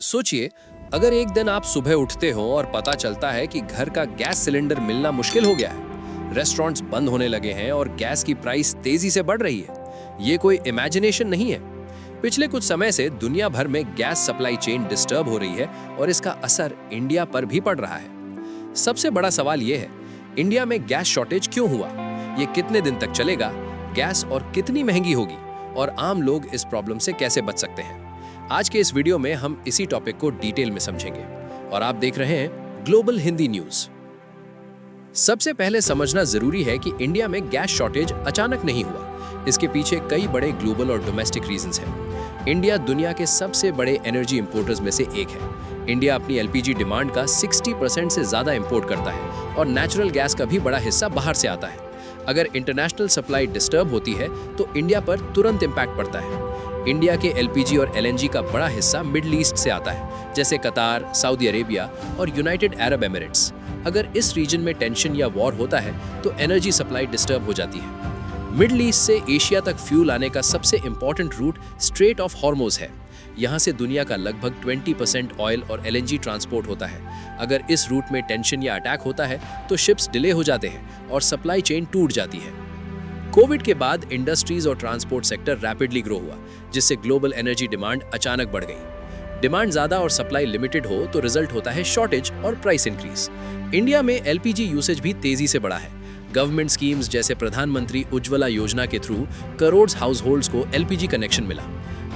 सोचिए, अगर एक दिन आप सुबह उठते हो और पता चलता है कि घर का गैस सिलेंडर मिलना मुश्किल हो गया है, रेस्टोरेंट्स बंद होने लगे हैं और गैस की प्राइस तेजी से बढ़ रही है। ये कोई इमेजिनेशन नहीं है। पिछले कुछ समय से दुनिया भर में गैस सप्लाई चेन डिस्टर्ब हो रही है और इसका असर इंडिया पर भी पड़ रहा है। सबसे बड़ा सवाल ये है, इंडिया में गैस शॉर्टेज क्यों हुआ? ये कितने दिन तक चलेगा? गैस और कितनी महंगी होगी? और आम लोग इस प्रॉब्लम से कैसे बच सकते हैं? आज के इस वीडियो में हम इसी टॉपिक को डिटेल में समझेंगे और आप देख रहे हैं ग्लोबल हिंदी न्यूज। सबसे पहले समझना जरूरी है कि इंडिया में गैस शॉर्टेज अचानक नहीं हुआ। इसके पीछे कई बड़े ग्लोबल और डोमेस्टिक रीजंस हैं। इंडिया दुनिया के सबसे बड़े एनर्जी इंपोर्टर्स में से एक है। इंडिया अपनी एलपीजी डिमांड का 60% से ज्यादा इंपोर्ट करता है और नेचुरल गैस का भी बड़ा हिस्सा बाहर से आता है। अगर इंटरनेशनल सप्लाई डिस्टर्ब होती है तो इंडिया पर तुरंत इंपैक्ट पड़ता है। इंडिया के एलपीजी और एलएनजी का बड़ा हिस्सा मिडिल ईस्ट से आता है, जैसे कतार, सऊदी अरेबिया और यूनाइटेड अरब एमिरेट्स। अगर इस रीजन में टेंशन या वॉर होता है तो एनर्जी सप्लाई डिस्टर्ब हो जाती है। मिडिल ईस्ट से एशिया तक फ्यूल आने का सबसे important route Strait of Hormuz है। यहाँ से दुनिया का लगभग 20% ऑयल और एलएनजी ट्रांसपोर्ट होता है। अगर इस रूट में टेंशन या अटैक होता है तो शिप्स डिले हो जाते हैं और सप्लाई चेन टूट जाती है। कोविड के बाद इंडस्ट्रीज और ट्रांसपोर्ट सेक्टर रैपिडली ग्रो हुआ, जिससे ग्लोबल एनर्जी डिमांड अचानक बढ़ गई। डिमांड ज्यादा और सप्लाई लिमिटेड हो तो रिजल्ट होता है शॉर्टेज और प्राइस इंक्रीज। इंडिया में एलपीजी यूसेज भी तेजी से बढ़ा है। गवर्नमेंट स्कीम्स जैसे प्रधानमंत्री उज्ज्वला योजना के थ्रू करोड़ हाउस होल्ड्स को एलपीजी कनेक्शन मिला।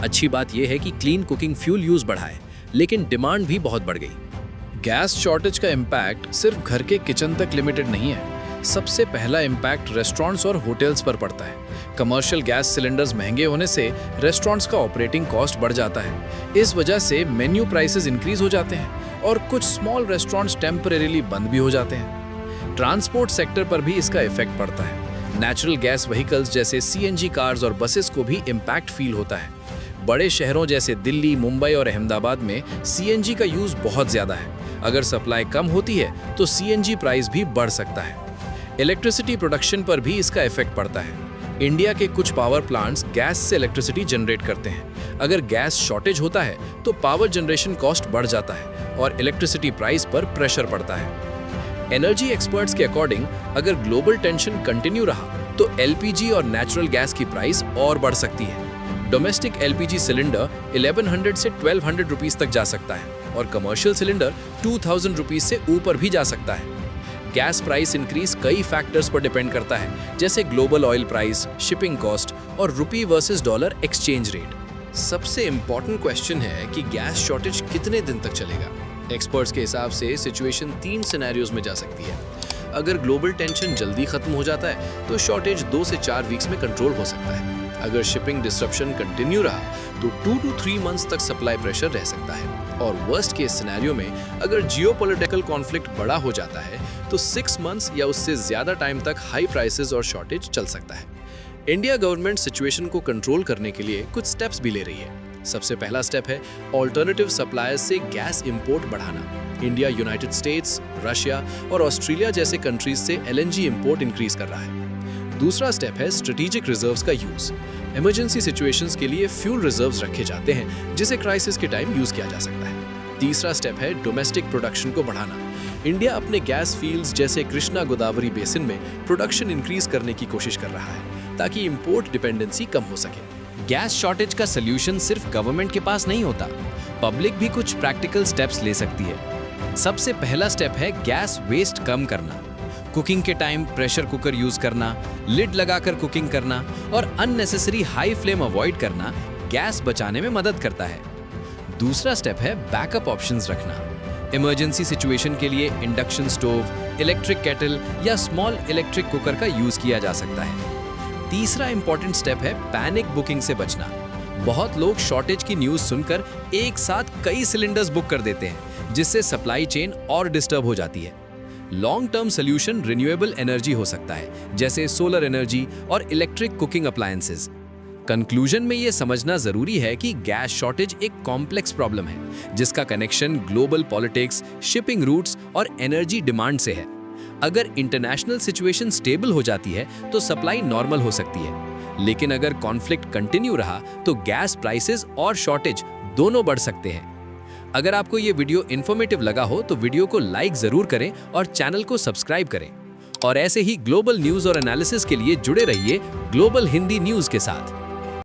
अच्छी बात यह है कि क्लीन कुकिंग फ्यूल यूज बढ़ा है, लेकिन डिमांड भी बहुत बढ़ गई। गैस शॉर्टेज का इम्पैक्ट सिर्फ घर के किचन तक लिमिटेड नहीं है। सबसे पहला इम्पैक्ट रेस्टोरेंट्स और होटल्स पर पड़ता है। कमर्शियल गैस सिलेंडर्स महंगे होने से रेस्टोरेंट्स का ऑपरेटिंग कॉस्ट बढ़ जाता है। इस वजह से मेन्यू प्राइसेस इंक्रीज हो जाते हैं और कुछ स्मॉल रेस्टोरेंट्स टेम्परेरीली बंद भी हो जाते हैं। ट्रांसपोर्ट सेक्टर पर भी इसका इफेक्ट पड़ता है। नेचुरल गैस व्हीकल्स जैसे सीएनजी कार्स और बसेस को भी इम्पैक्ट फील होता है। बड़े शहरों जैसे दिल्ली, मुंबई और अहमदाबाद में सीएनजी का यूज बहुत ज्यादा है। अगर सप्लाई कम होती है तो सीएनजी प्राइस भी बढ़ सकता है। इलेक्ट्रिसिटी प्रोडक्शन पर भी इसका इफेक्ट पड़ता है। इंडिया के कुछ पावर प्लांट्स गैस से इलेक्ट्रिसिटी जनरेट करते हैं। अगर गैस शॉर्टेज होता है तो पावर जनरेशन कॉस्ट बढ़ जाता है और इलेक्ट्रिसिटी प्राइस पर प्रेशर पड़ता है। एनर्जी एक्सपर्ट्स के अकॉर्डिंग अगर ग्लोबल टेंशन कंटिन्यू रहा तो एलपीजी और नेचुरल गैस की प्राइस और बढ़ सकती है। डोमेस्टिक एलपीजी सिलेंडर 1100 से 1200 रुपीस तक जा सकता है और कमर्शियल सिलेंडर 2000 रुपीस से ऊपर भी जा सकता है। गैस प्राइस इंक्रीज कई फैक्टर्स पर डिपेंड करता है, जैसे global oil price, shipping cost और रुपी वर्सेस डॉलर एक्सचेंज रेट। सबसे इंपॉर्टेंट क्वेश्चन है कि गैस शॉर्टेज कितने दिन तक चलेगा। एक्सपर्ट्स के हिसाब से सिचुएशन 3 सिनेरियोज में जा सकती है। अगर ग्लोबल टेंशन जल्दी खत्म हो जाता है तो शॉर्टेज 2 से 4 वीक्स में कंट्रोल हो सकता है। अगर शिपिंग डिसरप्शन कंटिन्यू रहा तो 2 to 3 मंथ्स तक सप्लाई प्रेशर रह सकता है। और वर्स्ट केस सिनेरियो में अगर जियोपॉलिटिकल कॉन्फ्लिक्ट बड़ा हो जाता है तो 6 मंथ्स या उससे ज्यादा टाइम तक हाई प्राइसेस और शॉर्टेज चल सकता है। इंडिया गवर्नमेंट सिचुएशन को कंट्रोल करने के लिए कुछ स्टेप्स भी ले रही है। सबसे पहला स्टेप है ऑल्टरनेटिव सप्लायर्स से गैस इंपोर्ट बढ़ाना। इंडिया यूनाइटेड स्टेट्स, रशिया और ऑस्ट्रेलिया जैसे कंट्रीज से एलएनजी इंपोर्ट इंक्रीज कर रहा है। दूसरा स्टेप है स्ट्रेटेजिक रिजर्व्स का यूज। इमरजेंसी सिचुएशंस के लिए फ्यूल रिजर्व्स रखे जाते हैं जिसे क्राइसिस के टाइम यूज किया जा सकता है। तीसरा स्टेप है डोमेस्टिक प्रोडक्शन को बढ़ाना। इंडिया अपने गैस फील्ड्स जैसे कृष्णा गोदावरी बेसिन में प्रोडक्शन इंक्रीज करने की कोशिश कर रहा है ताकि इंपोर्ट डिपेंडेंसी कम हो सके। गैस शॉर्टेज का सलूशन सिर्फ गवर्नमेंट के पास नहीं होता, पब्लिक भी कुछ प्रैक्टिकल स्टेप्स ले सकती है। सबसे पहला स्टेप है गैस वेस्ट कम करना। कुकिंग के टाइम प्रेशर कुकर यूज करना, लिड लगाकर कुकिंग करना और अननेसेसरी हाई फ्लेम अवॉइड करना गैस बचाने में मदद करता है। दूसरा स्टेप है बैकअप ऑप्शंस रखना। इमरजेंसी सिचुएशन के लिए इंडक्शन स्टोव, इलेक्ट्रिक केटल या स्मॉल इलेक्ट्रिक कुकर का यूज किया जा सकता है। तीसरा इंपॉर्टेंट स्टेप है पैनिक बुकिंग से बचना। बहुत लोग शॉर्टेज की न्यूज सुनकर एक साथ कई सिलेंडर्स बुक कर देते हैं, जिससे सप्लाई चेन और डिस्टर्ब हो जाती है। Long term solution renewable energy हो सकता है, जैसे सोलर एनर्जी और इलेक्ट्रिक कुकिंग अप्लायंसेस। कंक्लूजन में यह समझना जरूरी है कि गैस शॉर्टेज एक कॉम्प्लेक्स प्रॉब्लम है जिसका connection global politics, shipping routes और एनर्जी डिमांड से है। अगर इंटरनेशनल सिचुएशन स्टेबल हो जाती है तो सप्लाई नॉर्मल हो सकती है, लेकिन अगर कॉन्फ्लिक्ट कंटिन्यू रहा तो गैस प्राइसेस और शॉर्टेज दोनों बढ़ सकते हैं। अगर आपको ये वीडियो इन्फॉर्मेटिव लगा हो तो वीडियो को लाइक जरूर करें और चैनल को सब्सक्राइब करें। और ऐसे ही ग्लोबल न्यूज़ और एनालिसिस के लिए जुड़े रहिए ग्लोबल हिंदी न्यूज़ के साथ।